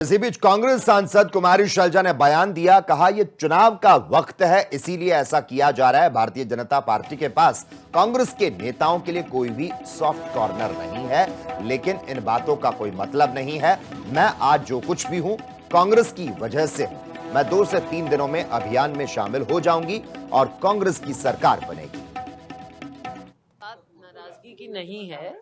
इसी बीच कांग्रेस सांसद कुमारी शैलजा ने बयान दिया, कहा यह चुनाव का वक्त है, इसीलिए ऐसा किया जा रहा है। भारतीय जनता पार्टी के पास कांग्रेस के नेताओं के लिए कोई भी सॉफ्ट कॉर्नर नहीं है, लेकिन इन बातों का कोई मतलब नहीं है। मैं आज जो कुछ भी हूं कांग्रेस की वजह से हूं। मैं 2 से 3 दिनों में अभियान में शामिल हो जाऊंगी और कांग्रेस की सरकार बनेगी। बात नाराजगी की नहीं है,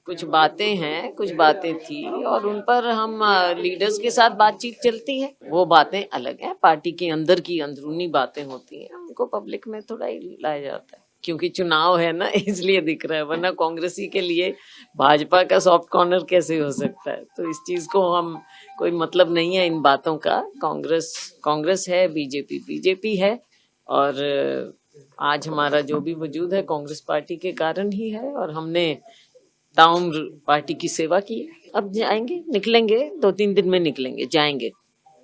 कुछ बातें हैं, कुछ बातें थी और उन पर हम लीडर्स के साथ बातचीत चलती है, वो बातें अलग हैं। पार्टी के अंदर की अंदरूनी बातें होती हैं, उनको पब्लिक में थोड़ा ही लाया जाता है क्योंकि चुनाव है ना, इसलिए दिख रहा है, वरना कांग्रेसी के लिए भाजपा का सॉफ्ट कॉर्नर कैसे हो सकता है। तो इस चीज को हम कोई मतलब नहीं है इन बातों का। कांग्रेस है, बीजेपी है और आज हमारा जो भी वजूद है कांग्रेस पार्टी के कारण ही है और हमने ताउम्र पार्टी की सेवा की। अब जाएंगे, निकलेंगे, 2-3 दिन में निकलेंगे, जाएंगे,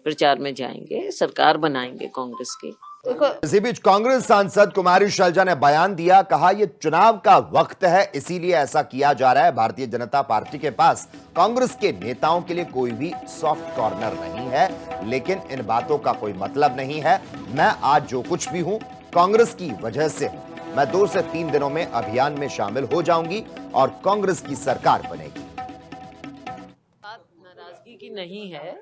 प्रचार में जाएंगे, सरकार बनाएंगे कांग्रेस की। देखो, इसी बीच कांग्रेस सांसद कुमारी शैलजा ने बयान दिया, कहा यह चुनाव का वक्त है, इसीलिए ऐसा किया जा रहा है। भारतीय जनता पार्टी के पास कांग्रेस के नेताओं के लिए कोई भी सॉफ्ट कॉर्नर नहीं है, लेकिन इन बातों का कोई मतलब नहीं है। मैं आज जो कुछ भी हूं कांग्रेस की वजह से हूं। मैं 2 से 3 दिनों में अभियान में शामिल हो जाऊंगी और कांग्रेस की सरकार बनेगी। बात नाराजगी की नहीं है,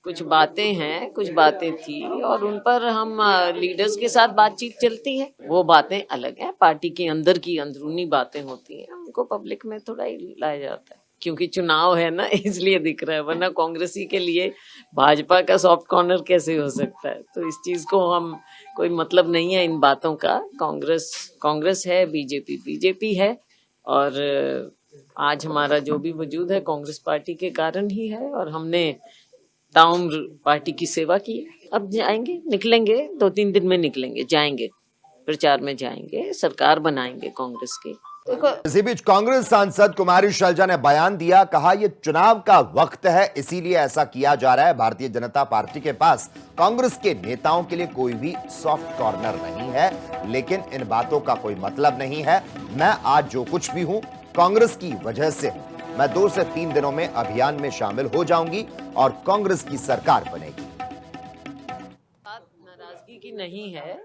कुछ बातें हैं, कुछ बातें थी और उन पर हम लीडर्स के साथ बातचीत चलती है, वो बातें अलग हैं। पार्टी के अंदर की अंदरूनी बातें होती हैं, उनको पब्लिक में थोड़ा ही लाया जाता है क्योंकि चुनाव है ना, इसलिए दिख रहा है, वरना कांग्रेसी के लिए भाजपा का सॉफ्ट कॉर्नर कैसे हो सकता है। तो इस चीज को हम कोई मतलब नहीं है इन बातों का। कांग्रेस है, बीजेपी है और आज हमारा जो भी वजूद है कांग्रेस पार्टी के कारण ही है और हमने ताउम्र पार्टी की सेवा की। अब जाएंगे, निकलेंगे, 2-3 दिन में निकलेंगे, जाएंगे, प्रचार में जाएंगे, सरकार बनाएंगे कांग्रेस की। देखो, इसी बीच कांग्रेस सांसद कुमारी शैलजा ने बयान दिया, कहा यह चुनाव का वक्त है, इसीलिए ऐसा किया जा रहा है। भारतीय जनता पार्टी के पास कांग्रेस के नेताओं के लिए कोई भी सॉफ्ट कॉर्नर नहीं है, लेकिन इन बातों का कोई मतलब नहीं है। मैं आज जो कुछ भी हूं कांग्रेस की वजह से हूं। मैं 2 से 3 दिनों में अभियान में शामिल हो जाऊंगी और कांग्रेस की सरकार बनेगी। बात नाराजगी की नहीं है,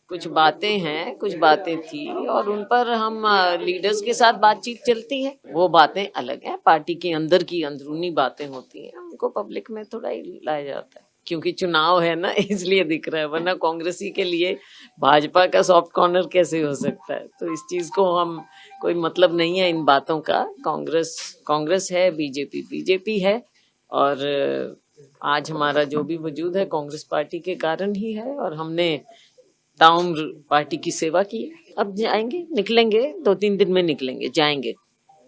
कुछ बातें हैं, कुछ बातें थी और उन पर हम लीडर्स के साथ बातचीत चलती है, वो बातें अलग हैं। पार्टी के अंदर की अंदरूनी बातें होती हैं, उनको पब्लिक में थोड़ा ही लाया जाता है क्योंकि चुनाव है ना, इसलिए दिख रहा है, वरना कांग्रेसी के लिए भाजपा का सॉफ्ट कॉर्नर कैसे हो सकता है। तो इस चीज को हम कोई मतलब नहीं है इन बातों का। कांग्रेस है, बीजेपी है और आज हमारा जो भी वजूद है कांग्रेस पार्टी के कारण ही है और हमने ताउम्र पार्टी की सेवा की। अब जाएंगे, निकलेंगे, 2-3 दिन में निकलेंगे, जाएंगे,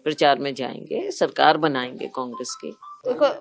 प्रचार में जाएंगे, सरकार बनाएंगे कांग्रेस की। देखो,